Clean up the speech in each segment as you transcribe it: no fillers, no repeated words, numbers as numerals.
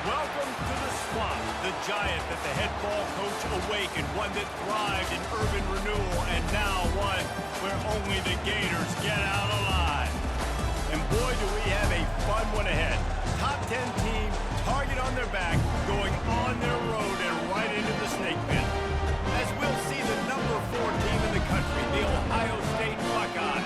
Welcome to the Swamp, the giant that the head ball coach awakened, one that thrived in urban renewal, and now one where only the Gators get out alive. And boy, do we have a fun one ahead. Top 10 team, target on their back, going on their road and right into the snake pit. As we'll see the number 4 team in the country, the Ohio State Buckeyes,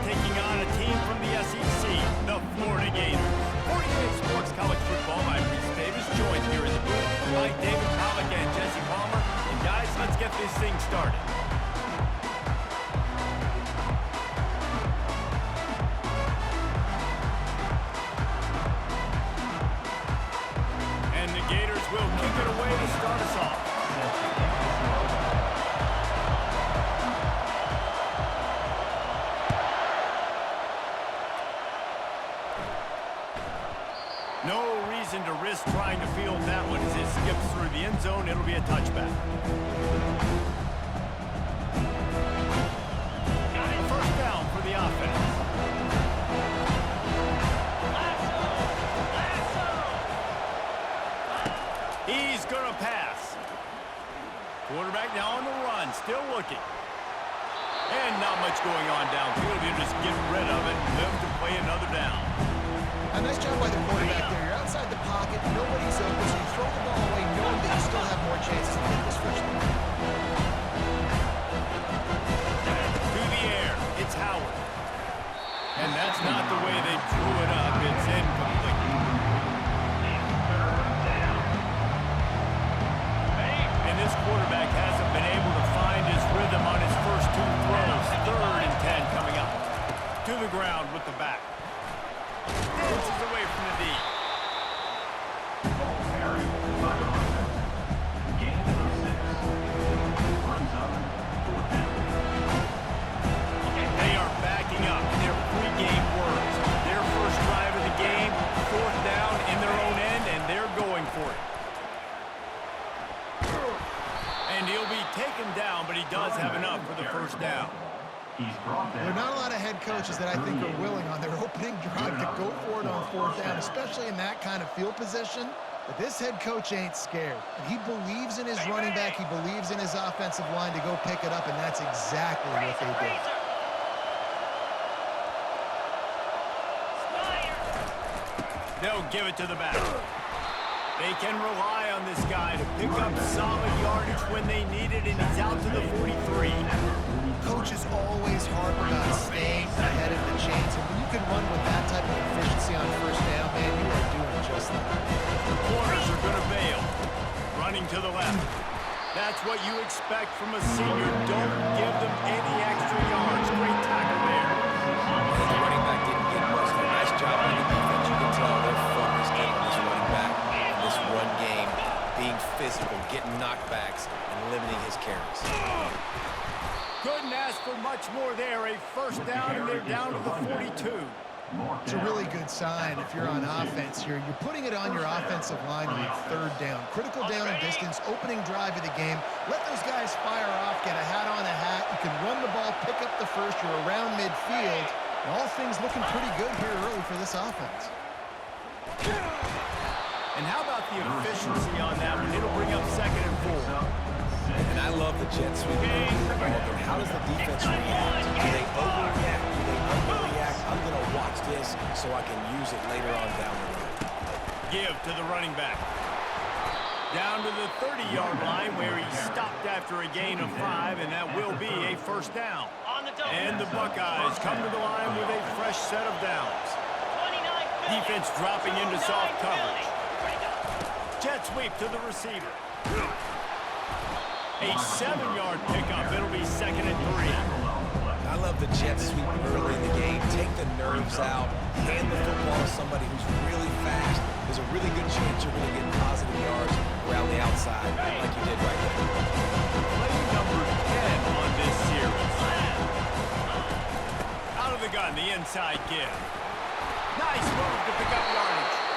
taking on a team from the SEC, the Florida Gators. 48 Sports College Football, I'm Reese Davis, joined here in the booth by David Pollack and Jesse Palmer. And guys, let's get this thing started. And the Gators will kick it away to start us off. No reason to risk trying to field that one as it skips through the end zone. It'll be a touchback. First down for the offense. He's going to pass. Quarterback now on the run, still looking. And not much going on downfield. You just get rid of it and live to play another down. A nice job by the quarterback there. You're outside the pocket, nobody's open, so you throw the ball away knowing that you still have more chances to get this first one. To the air, it's Howard. And that's not the way they drew it up. It's incomplete. And this quarterback hasn't been able to find his rhythm on his first 2 throws. 3rd and 10 coming up. To the ground with the back. Dances away from the D. They are backing up their pregame words. Their first drive of the game, 4th down in their own end, and they're going for it. And he'll be taken down, but he does have enough for the first down. There are not a lot of head coaches that I think are willing on their opening drive to go for it on 4th down, especially in that kind of field position. But this head coach ain't scared. He believes in his running back. He believes in his offensive line to go pick it up, and that's exactly what they did. They'll give it to the back. They can rely on this guy to pick up solid yardage when they need it, and he's out to the 43. Coaches always harp about staying ahead of the chains, and when you can run with that type of efficiency on first down, man, you are doing just that. The corners are going to bail. Running to the left. That's what you expect from a senior. Don't give them any extra yards. Great tackle there. The running back didn't get much. Nice job on the defense. You can tell they're focused on this running back. This run game, being physical, getting knockbacks, and limiting his carries. Couldn't ask for much more there. A first down, and they're down to the 42. It's a really good sign if you're on offense here. You're putting it on your offensive line on 3rd down. Critical down and distance, opening drive of the game. Let those guys fire off, get a hat on a hat. You can run the ball, pick up the first. You're around midfield. And all things looking pretty good here early for this offense. And how about the efficiency on that one? It'll bring up 2nd and 4. And I love the jet sweep. How does the defense react? Do they overreact? Do they underreact? I'm going to watch this so I can use it later on down the road. Give to the running back. Down to the 30-yard line where he stopped after a gain of 5, and that will be a first down. And the Buckeyes come to the line with a fresh set of downs. Defense dropping into soft coverage. Jet sweep to the receiver. A 7-yard pickup. It'll be 2nd and 3. I love the jet sweep early in the game. Take the nerves out. Hand the football to somebody who's really fast. There's a really good chance you're going to get positive yards around the outside, like you did right there. Play number 10 on this series. Out of the gun, the inside give. Nice move to pick up yardage.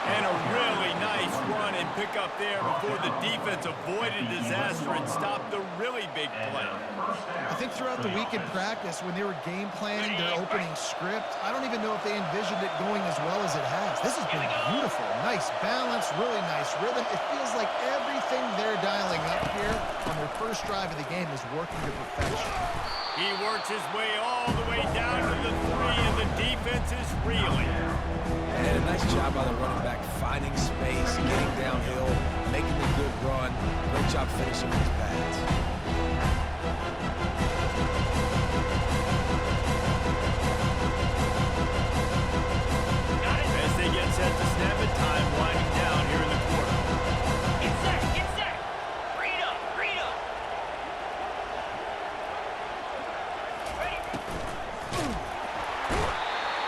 And a really nice run and pick up there before the defense avoided disaster and stopped the really big play. I think throughout the week in practice, when they were game planning their opening script, I don't even know if they envisioned it going as well as it has. This has been beautiful. Nice balance, really nice rhythm. It feels like everything they're dialing up here on their first drive of the game is working to perfection. He works his way all the way down to the 3, and the defense is reeling. And a nice job by the running back, finding space, getting downhill, making a good run. Great job finishing with his pads. As they get set to snap it, time winding down here in the quarter. Get set, get set. Read up, read up. Ready.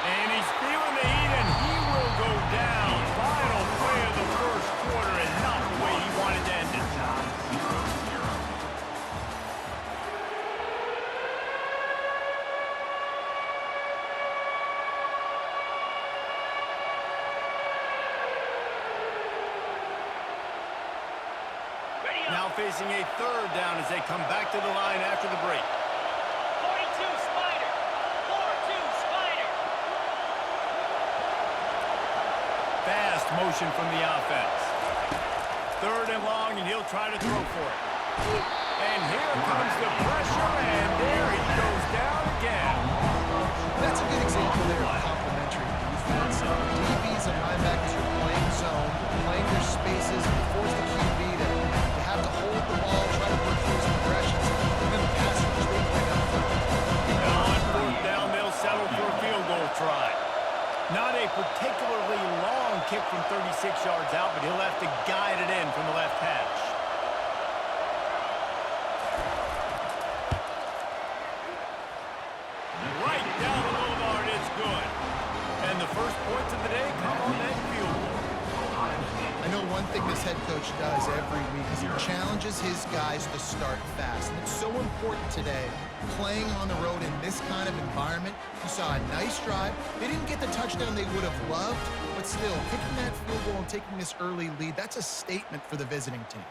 And he's feeling the heat, and he will go down. Final play of the first quarter, and not the way he wanted to end it. Ready up. Now facing a third down as they come back to the line after the break. 42 Spider. 4-2 Spider. Fast motion from the offense. Third and long, and he'll try to throw for it. And here comes the pressure, and there he goes down again. That's a good example there of complementary defense. DBs and linebackers are playing zone, playing their spaces, and force the QB to have to hold the ball, try to work through his progressions, and then the pass rush they bring up front. Now on fourth down, they'll settle for a field goal try. Not a particularly long kick from 36 yards out, but he'll have to guide it in from the left hash. Right down the boulevard, it's good. And the first points of the day come on that field goal. I know one thing this head coach does every week is he challenges his guys to start fast. And it's so important today, playing on the road in this kind of environment. You saw a nice drive. They didn't get the touchdown they would have loved, but still, kicking that field goal and taking this early lead, that's a statement for the visiting team.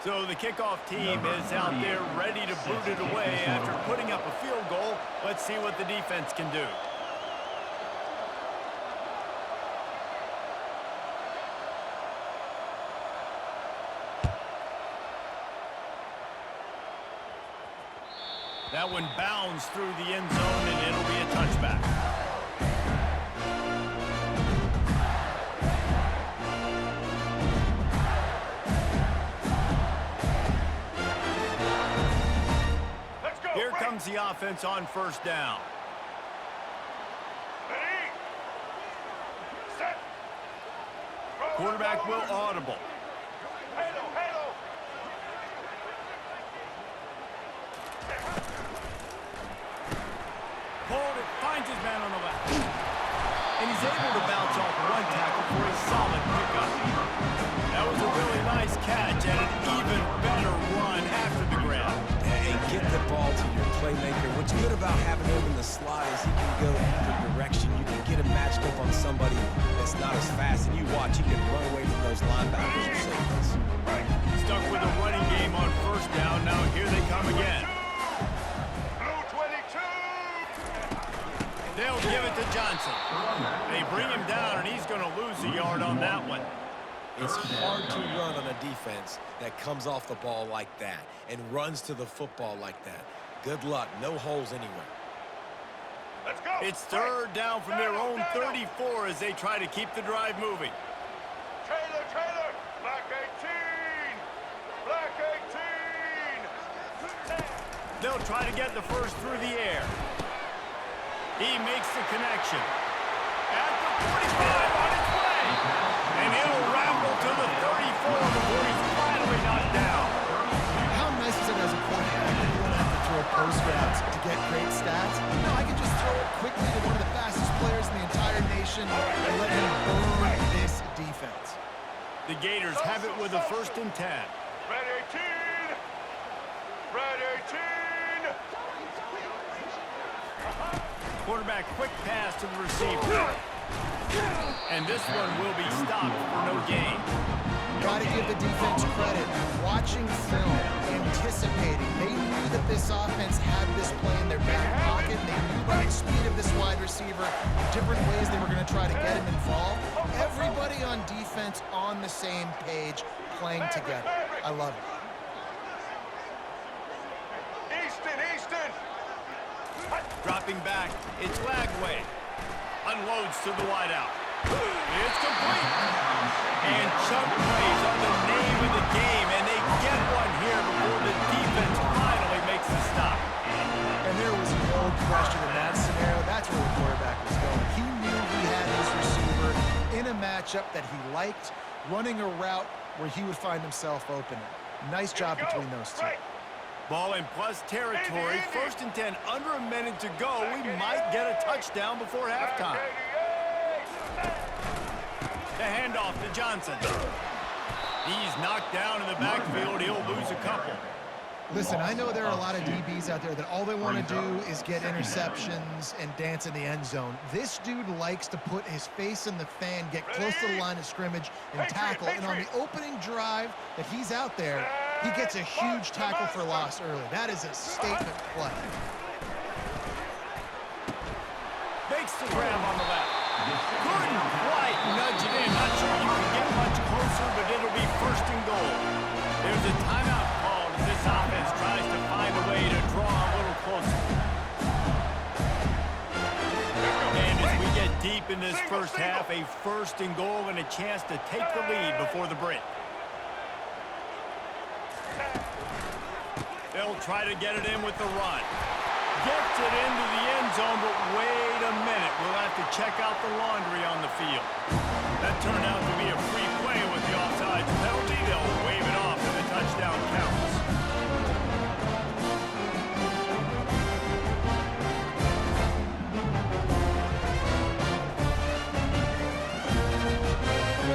So the kickoff team is out there ready to boot it away after putting up a field goal. Let's see what the defense can do. That one bounds through the end zone, and it'll be a touchback. Here comes the offense on first down. Quarterback will audible. Hold it, finds his man on the left. And he's able to bounce off one tackle for a solid pickup. That was a really nice catch and an even better run after the grab. And get the ball to your playmaker. What's good about having him in the slot is he can go either direction. You can get him matched up on somebody that's not as fast, and you watch, he can run away from those linebackers or safeties. Stuck with a running game on first down. Now here they come again. They'll give it to Johnson. They bring him down, and he's going to lose a yard on that one. It's hard to run on a defense that comes off the ball like that and runs to the football like that. Good luck. No holes anywhere. Let's go. It's third down from their own 34 as they try to keep the drive moving. Trailer, black 18. They'll try to get the first through the air. He makes the connection. At the 45 on its way. And he'll ramble to the 34 before he's finally knocked down. How nice is it as a quarterback that you don't have to throw post routes to get great stats? No, I can just throw it quickly to one of the fastest players in the entire nation and let him burn this defense. The Gators have it with a 1st and 10. Red 18. Red 18. Quarterback quick pass to the receiver. And this one will be stopped for no gain. Got to give the defense credit. Watching film, anticipating. They knew that this offense had this play in their back pocket. They knew by the speed of this wide receiver, different ways they were going to try to get him involved. Everybody on defense on the same page, playing together. I love it. Easton! Dropping back, it's Lagway. Unloads to the wideout. It's complete. And chunk plays are the name of the game, and they get one here before the defense finally makes the stop. And there was no question in that scenario. That's where the quarterback was going. He knew he had his receiver in a matchup that he liked, running a route where he would find himself open. Nice job between those two. Ball in plus territory, 1st and 10, under a minute to go. We might get a touchdown before halftime. The handoff to Johnson. He's knocked down in the backfield. He'll lose a couple. Listen, I know there are a lot of DBs out there that all they want to do is get interceptions and dance in the end zone. This dude likes to put his face in the fan, get close to the line of scrimmage, and tackle. And on the opening drive that he's out there, he gets a huge tackle for loss early. That is a statement play. Makes the grab on the left. Couldn't quite nudge it in. Not sure you can get much closer, but it'll be 1st and goal. There's a timeout called as this offense tries to find a way to draw a little closer. And as we get deep in this first half, a 1st and goal and a chance to take the lead before the break. They'll try to get it in with the run. Gets it into the end zone, but wait a minute. We'll have to check out the laundry on the field. That turned out to be a free play with the offsides penalty. They'll wave it off and the touchdown counts.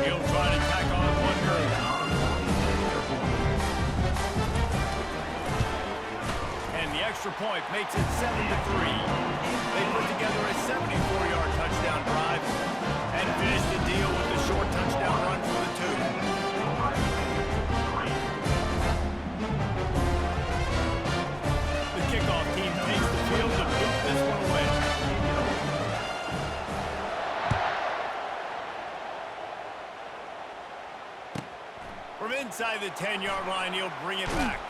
He'll try to tack on one move. Extra point makes it 7-3. They put together a 74-yard touchdown drive and finish the deal with a short touchdown run for the two. The kickoff team takes the field to boot this one away. From inside the 10-yard line, he'll bring it back.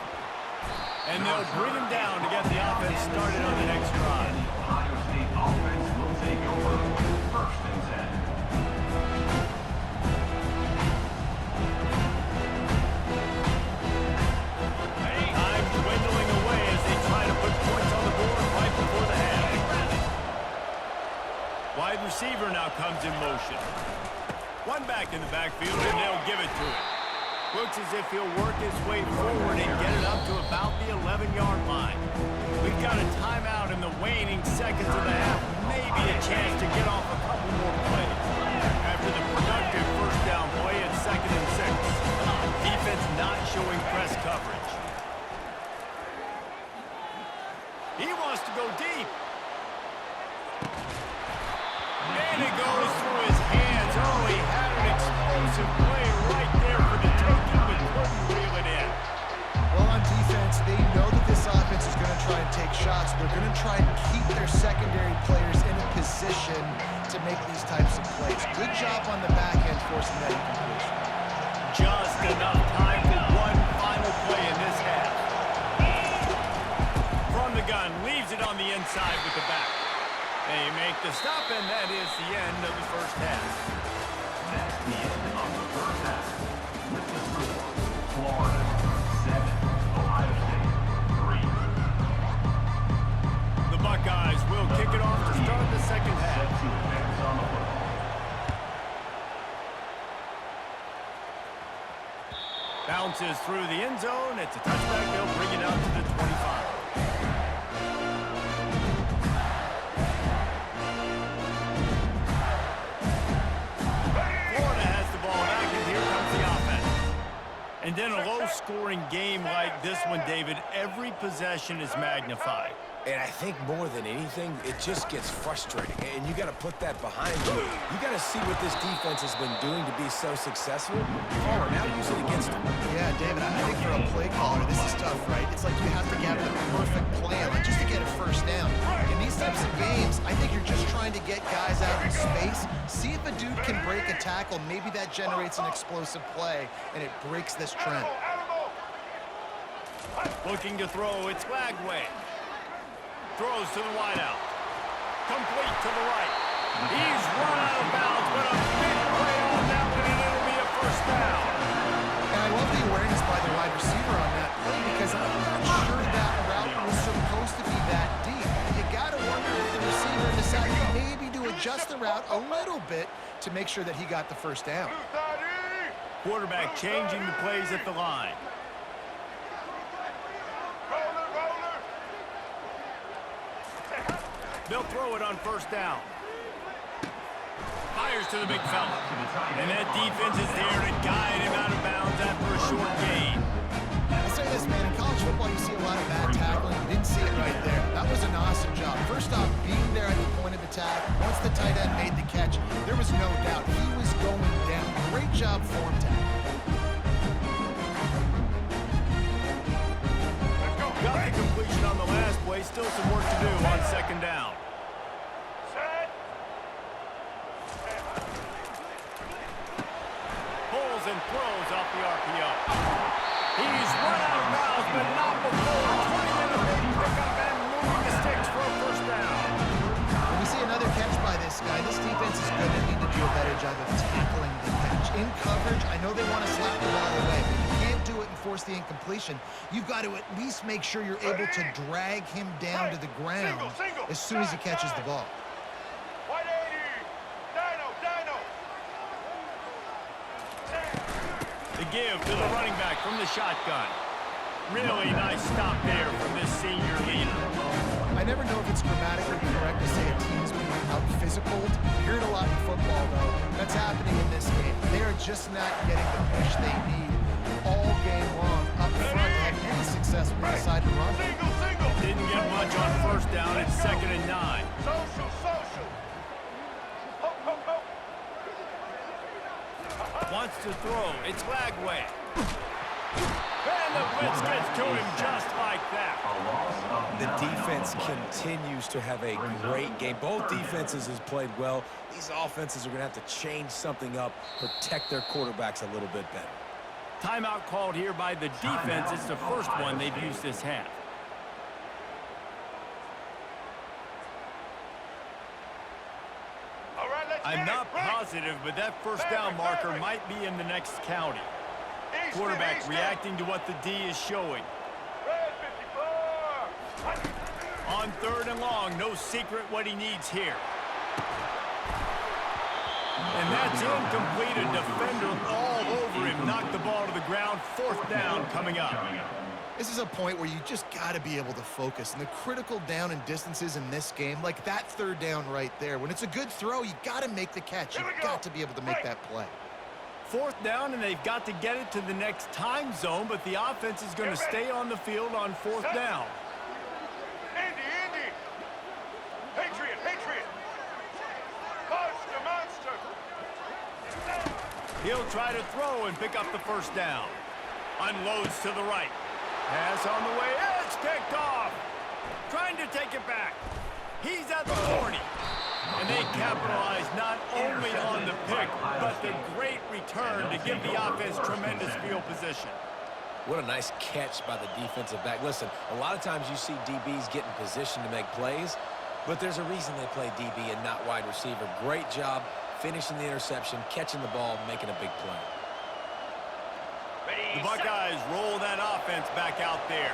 And they'll bring him down to get the offense started on the next drive. Ohio State offense will take over with 1st and 10. Time dwindling away as they try to put points on the board right before the half. Wide receiver now comes in motion. One back in the backfield, and they'll give it to him. Looks as if he'll work his way forward and get it up to about the 11-yard line. We've got a timeout in the waning seconds of the half. Maybe a chance to get off a couple more plays. After the productive 1st down play at 2nd and 6. Defense not showing press coverage. He wants to go deep. And it goes through his hands. Oh, he had an explosive play right there for the taking, but couldn't reel it in. Well, on defense, they know that this offense is going to try and take shots. They're going to try and keep their secondary players in a position to make these types of plays. Good job on the back end forcing that incompletion. Just enough time for one final play in this half. From the gun, leaves it on the inside with the back. They make the stop, and that is the end of the first half. That's the end of the first half. With the score, Florida 7, Ohio State 3. The Buckeyes will kick it off to start the second half. Set to advance on the football. Bounces through the end zone. It's a touchback. They'll bring it out to the 25. And in a low-scoring game like this one, David, every possession is magnified. And I think more than anything, it just gets frustrating. And you got to put that behind you. You got to see what this defense has been doing to be so successful. Caller, now use it against them. Yeah, David, I think for a play caller, this is tough, right? It's like you have to get the perfect plan, like just to get a first down. In these types of games, I think you're just trying to get guys out in space, see if a dude can break a tackle. Maybe that generates an explosive play, and it breaks this trend. Looking to throw, it's Lagway. Throws to the wideout. Complete to the right. He's run out of bounds, but a big play on that one, and it'll be a first down. And I love the awareness by the wide receiver on that play because I'm not sure that route was supposed to be that deep. You got to wonder if the receiver decided maybe to adjust the route a little bit to make sure that he got the first down. Quarterback changing the plays at the line. They'll throw it on first down. Fires to the big fella. And that defense is there to guide him out of bounds after a short gain. I'll say this, man. In college football, you see a lot of bad tackling. You didn't see it right there. That was an awesome job. First off, being there at the point of attack. Once the tight end made the catch, there was no doubt he was going down. Great job form tackle. Got the completion on the last play. Still some work to do on second down. Pulls and throws off the RPO. He's run out of bounds, but not before turning in a big pickup and moving the sticks for a first down. When we see another catch by this guy, this defense is going to need to do a better job of tackling the catch. In coverage, I know they want to slap the ball away, but you can't do it and force the incompletion. You've got to at least make sure you're able to drag him down to the ground as soon as he catches the ball. The give to the running back from the shotgun. Really nice stop there from this senior leader. I never know if it's grammatically correct to say a team is being out-physicaled. You hear it a lot in football, though. That's happening in this game. They are just not getting the push they need all game long up front to have any success when they decide to run. Didn't get much on first down. It's 2nd and 9. Wants to throw. It's Lagway. And the blitz gets to him just like that. The defense continues to have a great game. Both defenses has played well. These offenses are going to have to change something up, protect their quarterbacks a little bit better. Timeout called here by the defense. It's the first one they've used this half. I'm not positive, but that first down marker might be in the next county. Quarterback reacting to what the D is showing. On 3rd and long, no secret what he needs here. And that's incomplete. A defender all over him. Knocked the ball to the ground. 4th down coming up. This is a point where you just got to be able to focus. And the critical down and distances in this game, like that 3rd down right there, when it's a good throw, you got to make the catch. You've got to be able to make that play. 4th down, and they've got to get it to the next time zone, but the offense is going to stay on the field on 4th down. Indy! Patriot! Monster! He'll try to throw and pick up the first down. Unloads to the right. Pass on the way. It's picked off. Trying to take it back. He's at the 40. And they capitalize not only on the pick, but the great return to give the offense tremendous field position. What a nice catch by the defensive back. Listen, a lot of times you see DBs get in position to make plays, but there's a reason they play DB and not wide receiver. Great job finishing the interception, catching the ball, making a big play. The Buckeyes roll that offense back out there.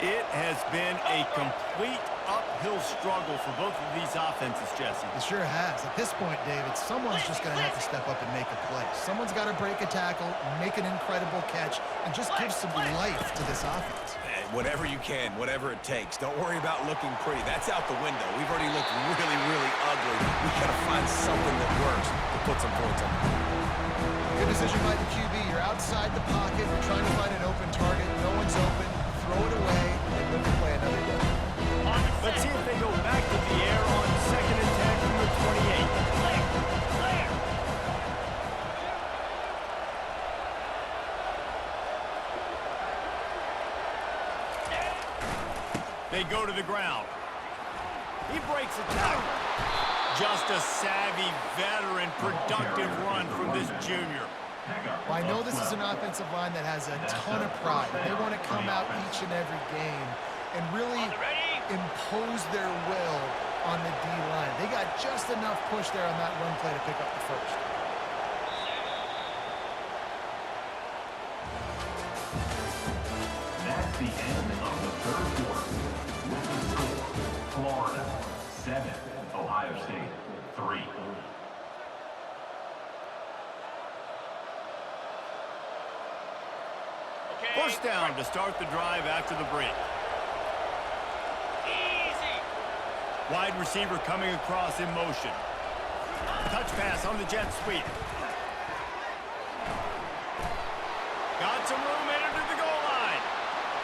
It has been a complete uphill struggle for both of these offenses, Jesse. It sure has. At this point, David, someone's just going to have to step up and make a play. Someone's got to break a tackle, make an incredible catch, and just give some life to this offense. Whatever you can, whatever it takes. Don't worry about looking pretty. That's out the window. We've already looked really, really ugly. We've got to find something that works to put some points on. Good decision by the QB. You're outside the pocket. You're trying to find an open target. No one's open. Throw it away and live to play another day. On the Let's see if they go back to the air on 2nd and 10 from the 28. Clear. Clear. They go to the ground. He breaks a tackle. Just a savvy, veteran, productive run from this junior. Well, I know this is an offensive line that has a ton of pride. They want to come out each and every game and really impose their will on the D-line. They got just enough push there on that run play to pick up the first. That's the end of the third quarter. With the score, Florida 7, Ohio State 3. Okay. First down to start the drive after the break. Easy. Wide receiver coming across in motion. Touch pass on the jet sweep. Got some room headed to the goal line.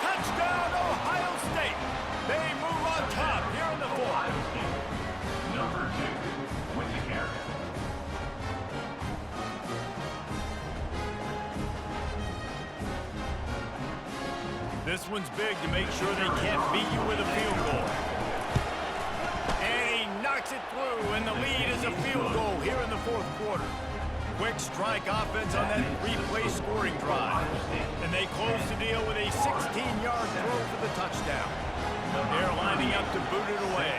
Touchdown, Ohio State. They move on top here in the fourth. Ohio State, number 2, with the carry. This one's big to make sure they can't beat you with a field goal. And he knocks it through, and the lead is a field goal here in the fourth quarter. Quick strike offense on that three-play scoring drive. And they close the deal with a 16-yard throw for the touchdown. They're lining up to boot it away.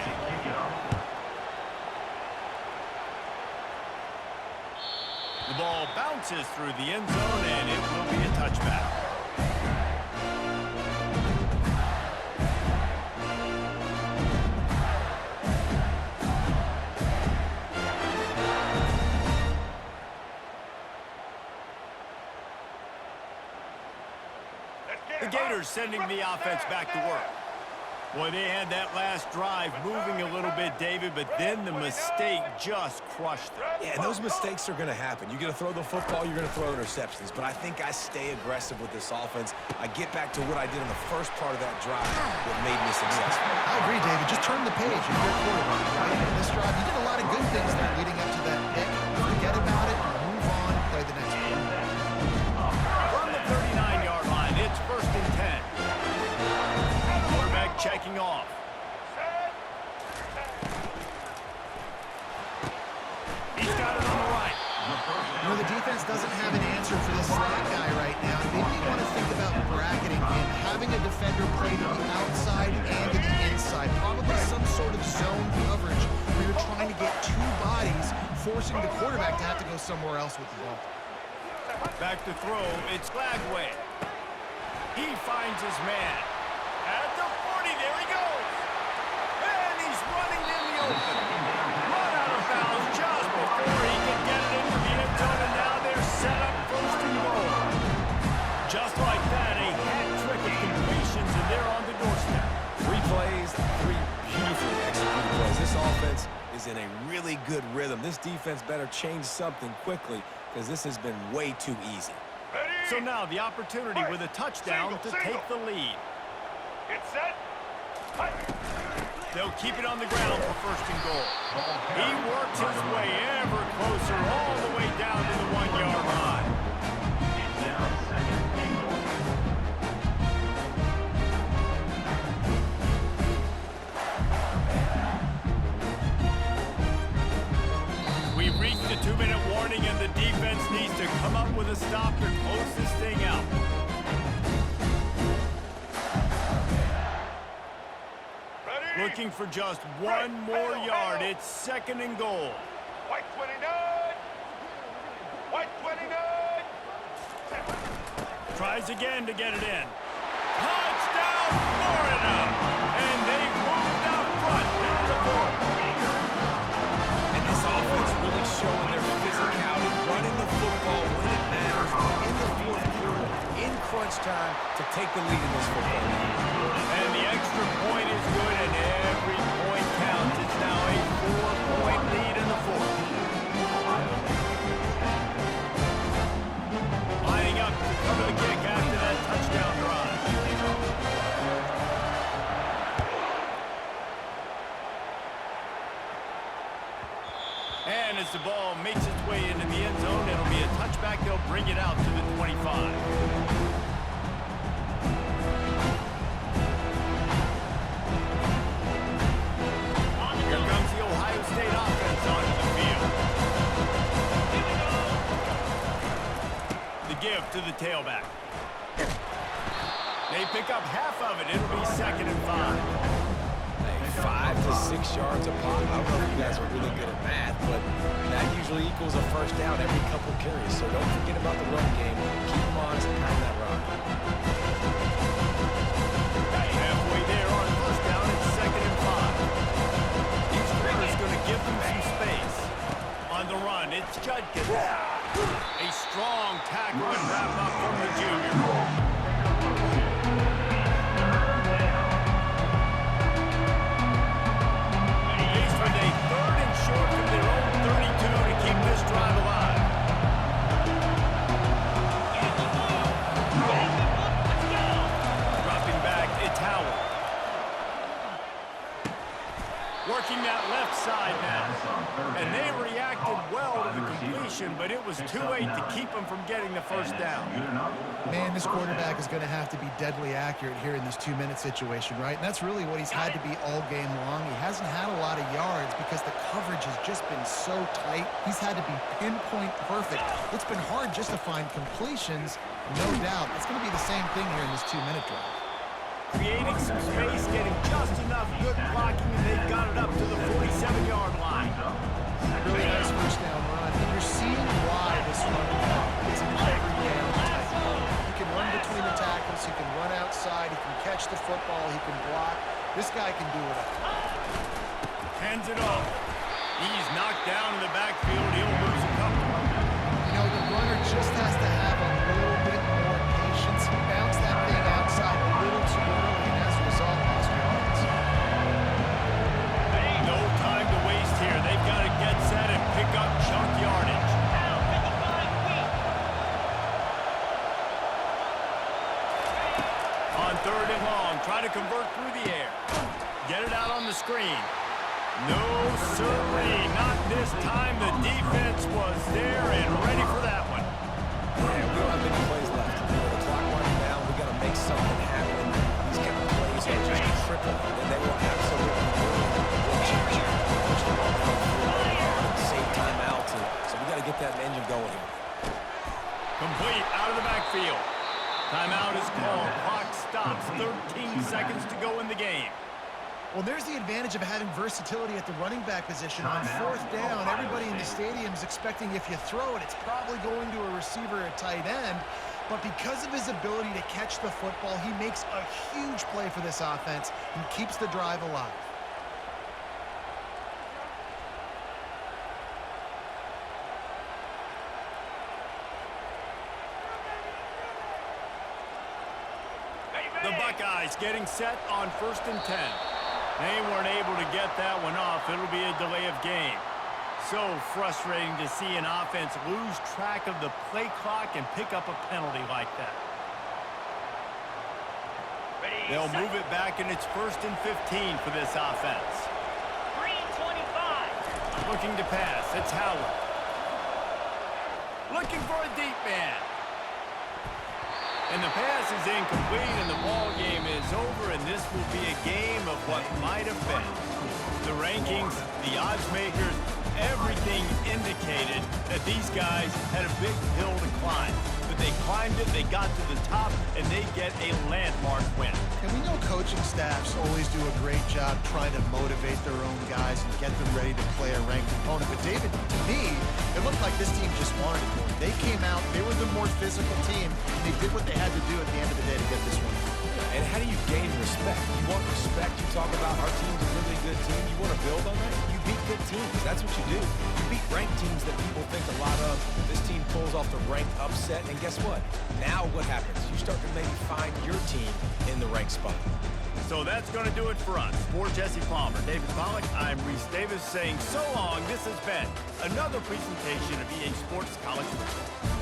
The ball bounces through the end zone, and it will be a touchback. The Gators sending the offense back to work. Boy, they had that last drive moving a little bit, David, but then the mistake just crushed them. Yeah, and those mistakes are going to happen. You're going to throw the football, you're going to throw interceptions. But I think I stay aggressive with this offense. I get back to what I did in the first part of that drive that made me successful. I agree, David. Just turn the page if you're a quarterback, right? In this drive, you did a lot of good things there leading up to that pick. Forget about it, move on, play the next play. From the 39-yard line, it's 1st and 10. Quarterback checking off. He's got it on the right. You know, the defense doesn't have an answer for this slot guy right now. Maybe you want to think about bracketing him, having a defender play to the outside and to the inside. Probably some sort of zone coverage where you're trying to get two bodies, forcing the quarterback to have to go somewhere else with the ball. Back to throw, it's Gladway. He finds his man. At the 40, there he goes. And he's running in the open. Run out of bounds just before he can get it into the end zone, and now they're set up 1st and goal. Just like that, a hat trick of completions, and they're on the doorstep. 3 plays, 3 beautifully executed plays. This offense is in a really good rhythm. This defense better change something quickly because this has been way too easy. So now the opportunity with a touchdown to take the lead. Get set. They'll keep it on the ground for 1st and goal. He works his way ever closer all the way down to the 1-yard line. It's now 2nd and goal. We've reached the 2-minute warning, and the defense needs to come up with a stop to close this thing out. Looking for just one more yard. It's 2nd and goal. White 29. White 29. Tries again to get it in. Touchdown, Florida! And they've moved out front down the fourth. And this offense really showing their physicality, running the football when it matters in the fourth quarter, in crunch time, to take the lead in this football game. And the extra point is good, and every point counts. It's now a 4-point lead in the fourth. Lining up to cover the kick after that touchdown drive. And as the ball makes its way into the end zone, it'll be a touchback. They'll bring it out to the 25. Here comes the Ohio State offense onto the field. The give to the tailback. They pick up half of it. It'll be 2nd and 5. Hey, 5 to 6 yards a pop. I don't know if you guys are really good at math, but that usually equals a first down every couple carries. So don't forget about the run game. Keep them honest and pound that rock. Halfway there on first down, it's 2nd and 5. Each corner's going to give them some space. On the run, it's Judkins. A strong tackle and wrap up from the junior. Short from their own 32 to keep this drive alive. Dropping back, it's Howard. Working that left side now. And they reacted well to the completion, but it was too late to keep them from getting the first down. Man, this quarterback is going to have to be deadly accurate here in this 2-minute situation, right? And that's really what he's had to be all game long. He hasn't had a lot of yards because the coverage has just been so tight. He's had to be pinpoint perfect. It's been hard just to find completions, no doubt. It's going to be the same thing here in this 2-minute drive. Creating some space, getting just enough good blocking, and they've got it up to the 47-yard line. Really nice first down run. And you're seeing why this running back is an every down type. He can run between the tackles. He can run outside. He can catch the football. He can block. This guy can do it all. Hands it off. He's knocked down in the backfield. He'll lose a couple. You know, the runner just has to have a little bit more patience. He bounced that thing outside a little too early, and as a result, lost yards. No time to waste here. They've got to get set and pick up chunk yardage. On 3rd and long, try to convert through the air. Get it out on the screen. No, certainly not this time. The defense was there and ready for that one. Yeah, we don't have many plays left. The clock running down. We got to make something happen. These kind of plays are just triple, and they will absolutely change it. Push the ball down, save timeouts, so we got to get that engine going here. Complete out of the backfield. Timeout is called. Clock stops. 13 seconds to go in the game. Well, there's the advantage of having versatility at the running back position. On 4th down, everybody in the stadium is expecting if you throw it, it's probably going to a receiver at tight end. But because of his ability to catch the football, he makes a huge play for this offense and keeps the drive alive. The Buckeyes getting set on 1st and 10. They weren't able to get that one off. It'll be a delay of game. So frustrating to see an offense lose track of the play clock and pick up a penalty like that. They'll move it back, and it's 1st and 15 for this offense. 3:25. Looking to pass. It's Howard. Looking for a deep man. And the pass is incomplete, and the ball game is over, and this will be a game of what might have been. The rankings, the odds makers, everything indicated that these guys had a big hill to climb. But they climbed it, they got to the top, and they get a landmark win. And we know coaching staffs always do a great job trying to motivate their own guys and get them ready to play a ranked opponent. But David, to me, it looked like this team just wanted it more. They came out, they were the more physical team, and they did what they had to do at the end of the day to get this one. And how do you gain respect? You want respect, you talk about our team's a really good team. You want to build on that? You beat good teams. That's what you do. You beat ranked teams that people think a lot of. This team pulls off the ranked upset, and guess what? Now what happens? You start to maybe find your team in the ranked spot. So that's going to do it for us. For Jesse Palmer, David Pollack, I'm Reese Davis saying so long. This has been another presentation of EA Sports College Football.